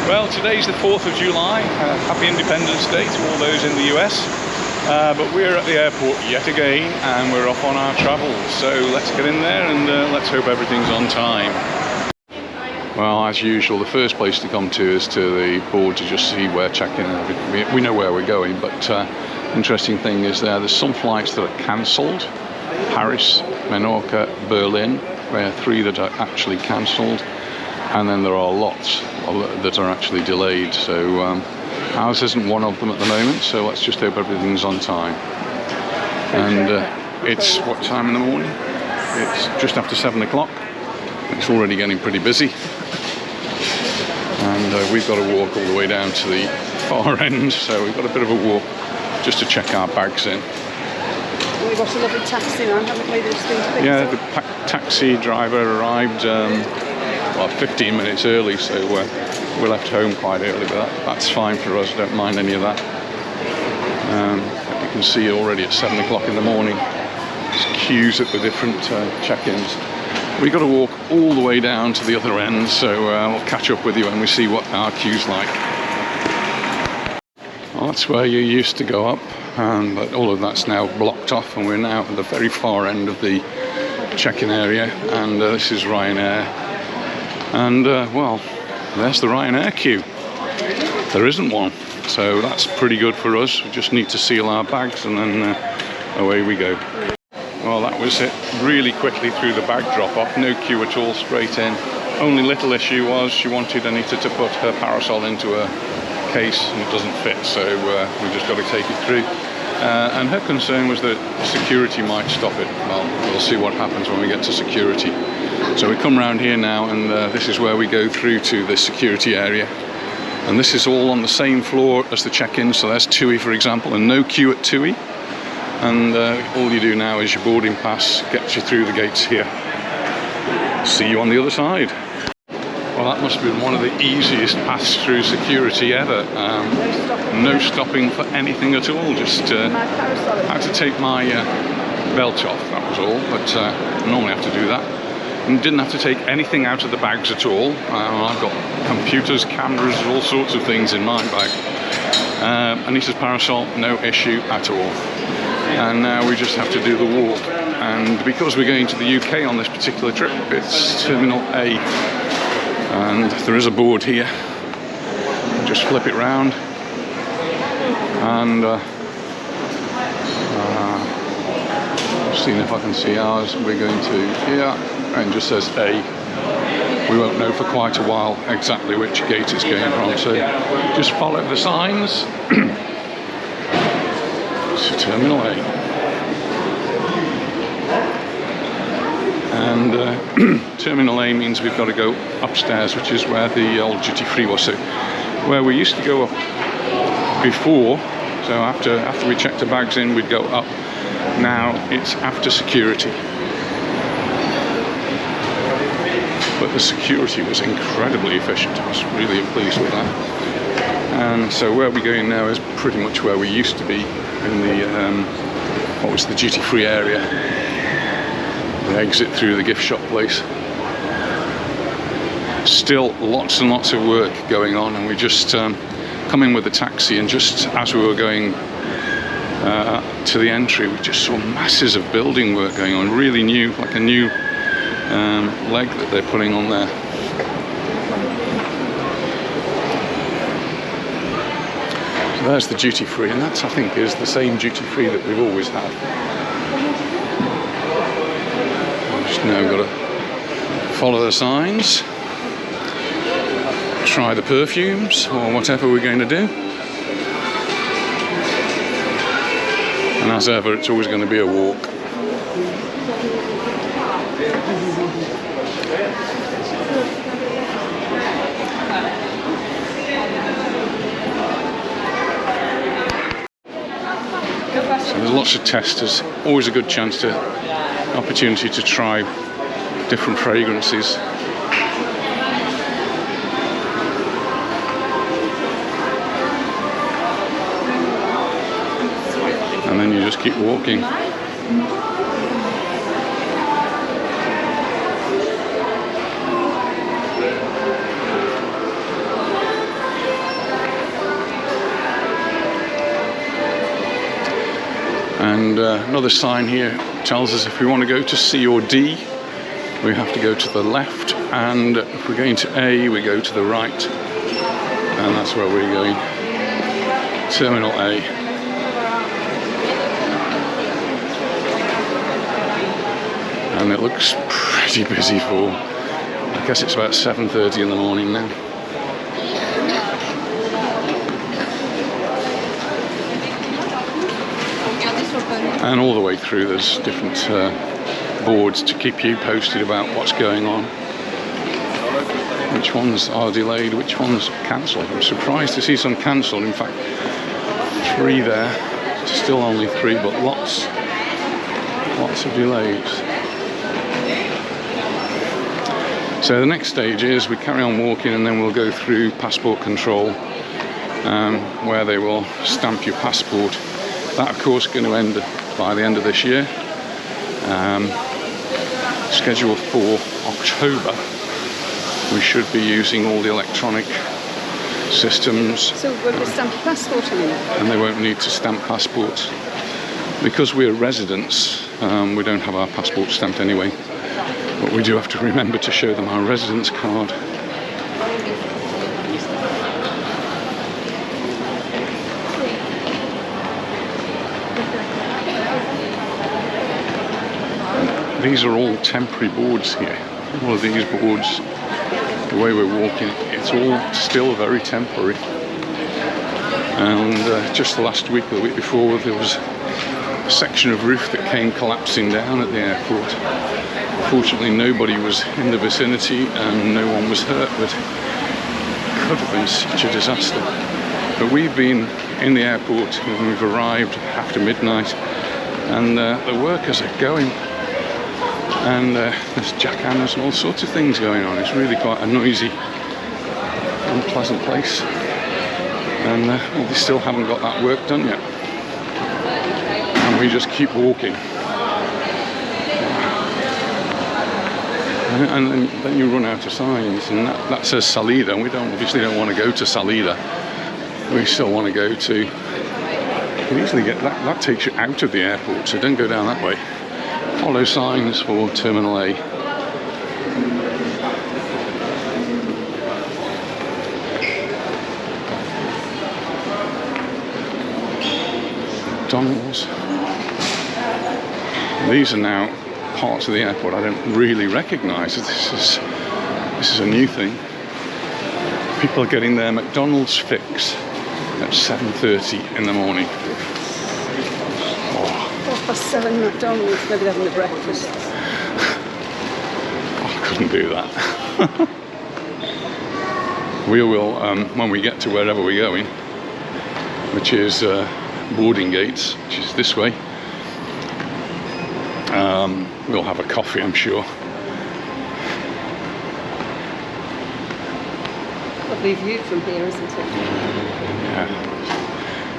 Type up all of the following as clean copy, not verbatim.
Well, today's the 4th of July. Happy Independence Day to all those in the US. But we're at the airport yet again, and we're off on our travels. So let's get in there and let's hope everything's on time. Well, as usual, the first place to come to is to the board to just see where check-in. We know where we're going, but interesting thing is there's some flights that are cancelled. Paris, Mallorca, Berlin, where 3 that are actually cancelled. And then there are lots that are actually delayed, so ours isn't one of them at the moment, so let's just hope everything's on time. And it's what time in the morning? It's just after 7 o'clock. It's already getting pretty busy, and we've got to walk all the way down to the far end, so we've got a bit of a walk just to check our bags in. We've got a lovely taxi man, haven't we? Yeah, the taxi driver arrived 15 minutes early, so we left home quite early, but that's fine for us. Don't mind any of that. You can see already at 7 o'clock in the morning there's queues at the different check-ins. We've got to walk all the way down to the other end, so we'll catch up with you when we see what our queue's like. Well, that's where you used to go up, but all of that's now blocked off, and we're now at the very far end of the check-in area, and this is Ryanair. And well, there's the Ryanair queue. There isn't one, so that's pretty good for us. We just need to seal our bags, and then away we go. Well, that was it. Really quickly through the bag drop-off. No queue at all, straight in. Only little issue was she wanted Anita to put her parasol into a case, and it doesn't fit, so we just got to take it through. And her concern was that security might stop it. Well, we'll see what happens when we get to security. So we come round here now, and this is where we go through to the security area. And this is all on the same floor as the check-in, so there's TUI, for example, and no queue at TUI. And all you do now is your boarding pass gets you through the gates here. See you on the other side. Well, that must have been one of the easiest pass-through security ever. No stopping for anything at all. Just had to take my belt off, that was all. But I normally have to do that. And didn't have to take anything out of the bags at all. I've got computers, cameras, all sorts of things in my bag. Anita's parasol, no issue at all. And now we just have to do the walk. And because we're going to the UK on this particular trip, it's Terminal A. And there is a board here. Just flip it round. And seeing if I can see ours. We're going to here, and just says A. We won't know for quite a while exactly which gate it's going from, so just follow the signs. To Terminal A. And Terminal A means we've got to go upstairs, which is where the old duty-free was. So where we used to go up before, so after we checked the bags in, we'd go up. Now it's after security. But the security was incredibly efficient. I was really pleased with that. And so where we're going now is pretty much where we used to be in the what was the duty-free area. The exit through the gift shop place. Still lots and lots of work going on, and we just come in with the taxi, and just as we were going to the entry, we just saw masses of building work going on. Really new, like a new leg that they're putting on there. So there's the duty free, and that's, I think, is the same duty free that we've always had. We've just now got to follow the signs, try the perfumes or whatever we're going to do. And as ever, it's always going to be a walk. So there's lots of tests. There's always a good opportunity to try different fragrances. And then you just keep walking. And another sign here tells us if we want to go to C or D, we have to go to the left, and if we're going to A, we go to the right. And that's where we're going. Terminal A. And it looks pretty busy for, I guess it's about 7:30 in the morning now. And all the way through there's different boards to keep you posted about what's going on. Which ones are delayed, which ones cancelled. I'm surprised to see some cancelled. In fact, 3 there. Still only 3, but lots of delays. So the next stage is we carry on walking, and then we'll go through passport control, where they will stamp your passport. That, of course, is going to end by the end of this year. Scheduled for October. We should be using all the electronic systems. So we're going to stamp your passport anymore? And they won't need to stamp passports. Because we're residents, we don't have our passport stamped anyway. But we do have to remember to show them our residence card. These are all temporary boards here. All of these boards, the way we're walking, it's all still very temporary. And just last week or the week before, there was a section of roof that came collapsing down at the airport. Fortunately, nobody was in the vicinity and no one was hurt, but it could have been such a disaster. But we've been in the airport and we've arrived after midnight, and the workers are going. And there's jackhammers and all sorts of things going on. It's really quite a noisy, unpleasant place. And well, they still haven't got that work done yet. And we just keep walking. And then you run out of signs, and that says Salida. And we obviously don't want to go to Salida. We still want to go to. You can easily get that takes you out of the airport, so don't go down that way. Follow signs for Terminal A. McDonald's. These are now parts of the airport I don't really recognise. This is a new thing. People are getting their McDonald's fix at 7:30 in the morning. 7 McDonald's, maybe they're having a breakfast. I couldn't do that. We will, when we get to wherever we're going, which is boarding gates, which is this way, we'll have a coffee, I'm sure. Lovely view from here, isn't it? Yeah.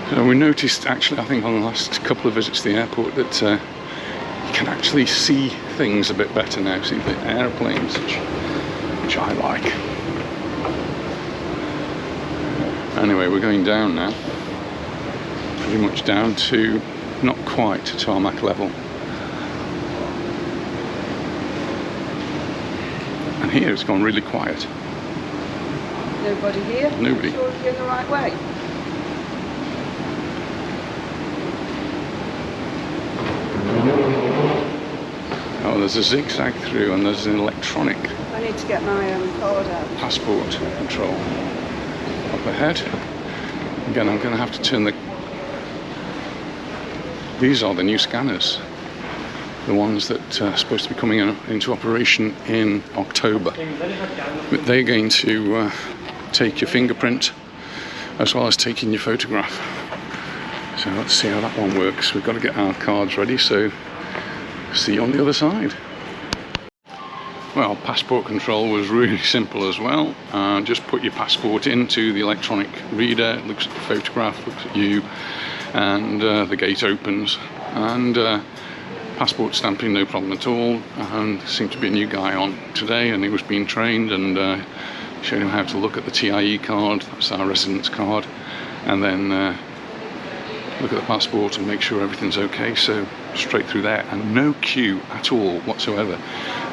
So we noticed, actually, I think on the last couple of visits to the airport, that you can actually see things a bit better now, see the airplanes, which I like. Anyway, we're going down now, pretty much down to, not quite to tarmac level. And here it's gone really quiet. Nobody here? Nobody. Sure you're going the right way? Oh, there's a zigzag through, and there's an electronic. I need to get my card out. Passport control up ahead. Again, I'm going to have to turn the. These are the new scanners, the ones that are supposed to be coming into operation in October. But they're going to take your fingerprint as well as taking your photograph. So let's see how that one works. We've got to get our cards ready, so see you on the other side. Well, passport control was really simple as well. Just put your passport into the electronic reader, it looks at the photograph, looks at you, and the gate opens. And passport stamping, no problem at all. And there seemed to be a new guy on today, and he was being trained, and showed him how to look at the TIE card, that's our residence card, and then look at the passport and make sure everything's okay. So straight through there, and no queue at all whatsoever.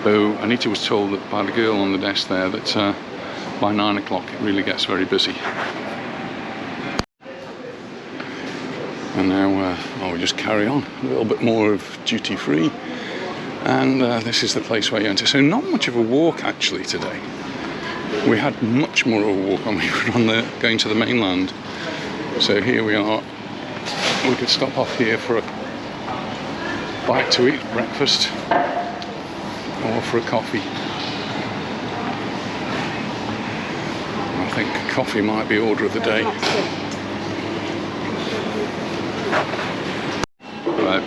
Though Anita was told that by the girl on the desk there that by 9 o'clock it really gets very busy. And now we just carry on a little bit more of duty free, and this is the place where you enter. So not much of a walk actually today. We had much more of a walk when we were going to the mainland. So here we are. We could stop off here for a bite to eat, breakfast, or for a coffee. I think coffee might be order of the day.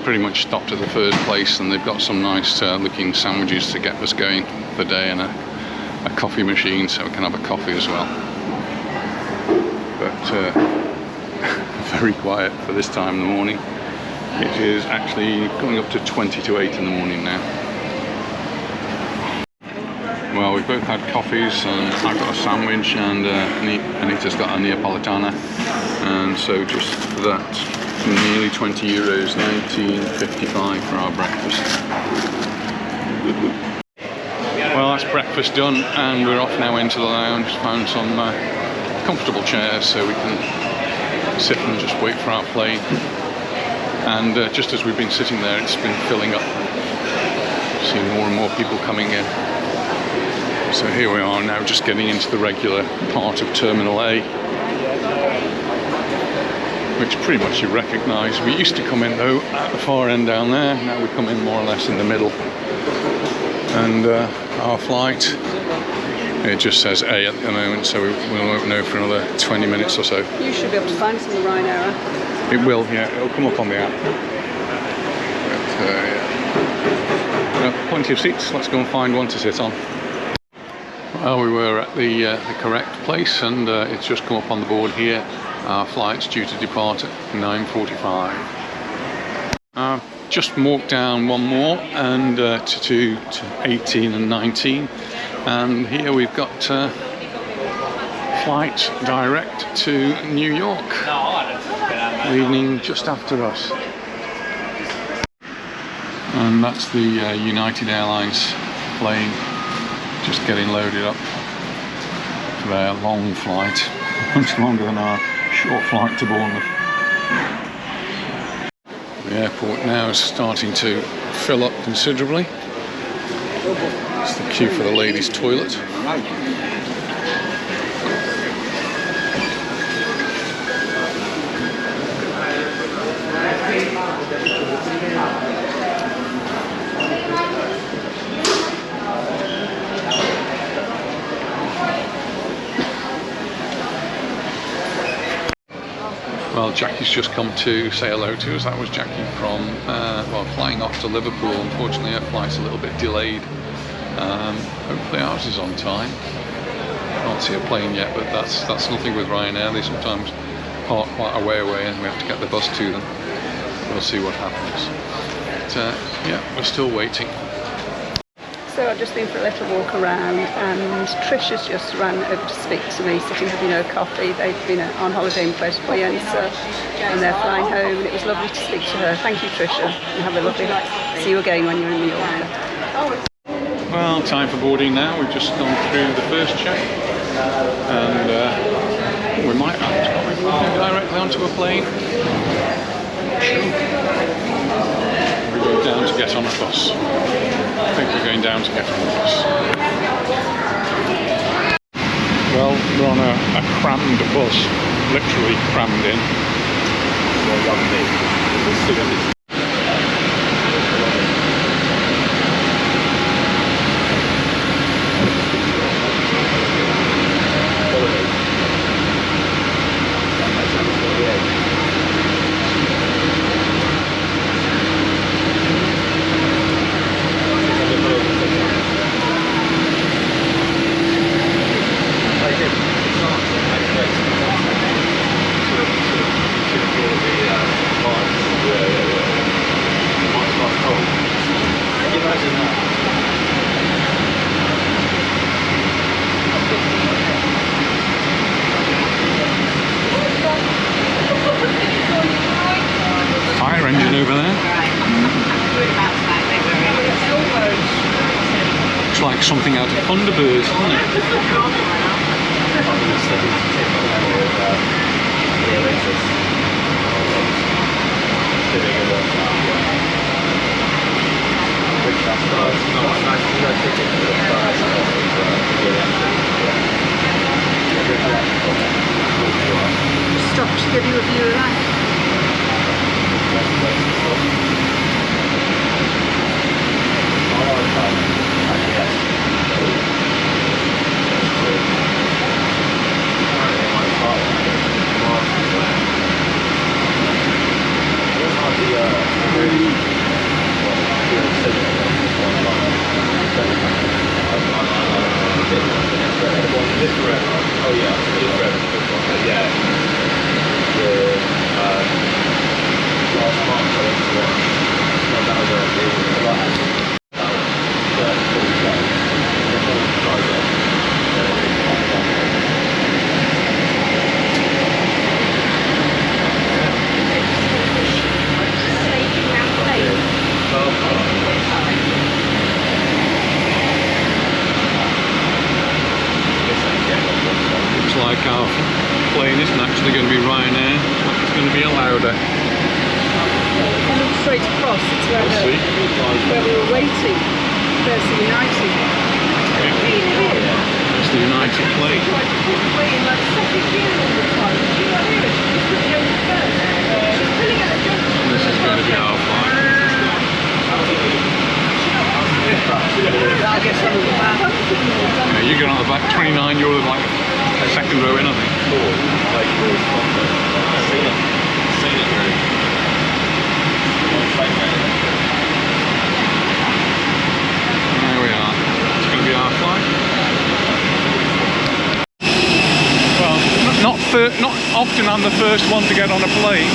Pretty much stopped at the first place, and they've got some nice looking sandwiches to get us going for the day, and a coffee machine so we can have a coffee as well. But very quiet for this time in the morning. It is actually going up to 20 to 8 in the morning now. Well, we've both had coffees, and I've got a sandwich, and Anita's got a Neapolitana, and so just for that, nearly 20 euros, 19.55 for our breakfast. Well, that's breakfast done, and we're off now into the lounge. Found some comfortable chairs so we can sit and just wait for our plane. And just as we've been sitting there, it's been filling up. Seeing more and more people coming in. So here we are now, just getting into the regular part of Terminal A, which pretty much you recognise. We used to come in though at the far end down there, now we come in more or less in the middle. And our flight, it just says A at the moment, so we won't know for another 20 minutes or so. You should be able to find us in the Ryanair app. It will, yeah, it'll come up on the app. But, plenty of seats, let's go and find one to sit on. Well, we were at the correct place, and it's just come up on the board here. Our flight's due to depart at 9:45. Just walked down one more, and to 18 and 19, and here we've got flight direct to New York, leaving just after us. And that's the United Airlines plane, just getting loaded up for their long flight, much longer than our short flight to Bournemouth. The airport now is starting to fill up considerably. It's the queue for the ladies' toilet. Well, Jackie's just come to say hello to us. That was Jackie from, flying off to Liverpool. Unfortunately, her flight's a little bit delayed. Hopefully ours is on time. Can't see a plane yet, but that's nothing with Ryanair. They sometimes park quite a way away and we have to get the bus to them. We'll see what happens. But, yeah, we're still waiting. So I've just been for a little walk around, and Trisha's just ran over to speak to me, sitting having a coffee. They've been on holiday in Puerto Vallarta, and they're flying home, and it was lovely to speak to her. Thank you, Trisha, and have a lovely night. See you again when you're in Mallorca. Well, time for boarding now. We've just gone through the first check, and we might actually be directly onto a plane. We're going down to get on a bus. I think we're going down to get on the bus. Well, we're on a crammed bus, literally crammed in. something out of Thunderbird, isn't it? Stop to give you a view of that. Like our plane isn't actually going to be Ryanair, it's going to be a Lauda. Look straight across, it's where, where we were waiting. There's the United. Yeah. It's the United plane. And this is going to be our flight. Yeah, you get on the back, 29, you're like a second row in, I think. There we are. It's going to be our flight. Well, not often I'm the first one to get on a plane,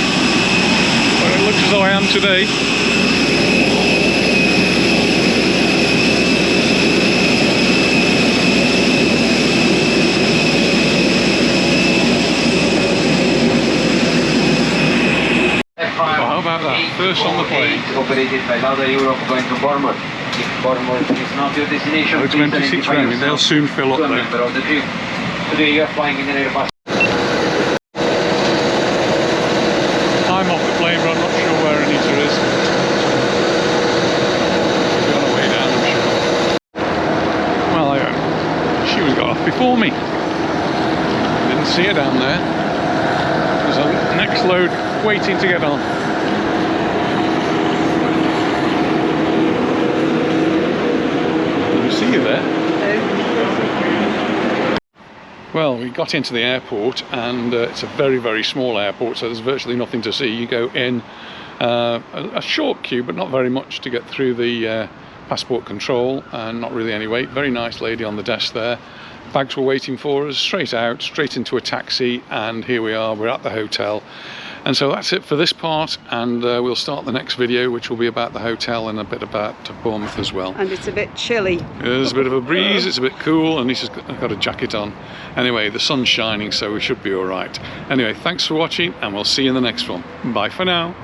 but it looks as though I am today. How about that? First on the plane. Operated by Lauda Europe going to Palma. If Palma is not your destination, Loads of empty seats around me. They'll soon fill up there. Member of the trip. Today you are flying in an Airbus. I'm off the plane, but I'm not sure where Anita is. She's on her way down, I'm sure. Well, she was got off before me. Didn't see her down there. There's a next load waiting to get on. Didn't see you there. Well, we got into the airport, and it's a very, very small airport, so there's virtually nothing to see. You go in a short queue, but not very much to get through the passport control, and not really any wait. Very nice lady on the desk there. Bags were waiting for us, straight out, straight into a taxi, and here we are, we're at the hotel. And so that's it for this part, and we'll start the next video, which will be about the hotel and a bit about Bournemouth as well. And it's a bit chilly. There's a bit of a breeze, it's a bit cool, and he's got a jacket on. Anyway, the sun's shining, so we should be all right. Anyway, thanks for watching, and we'll see you in the next one. Bye for now.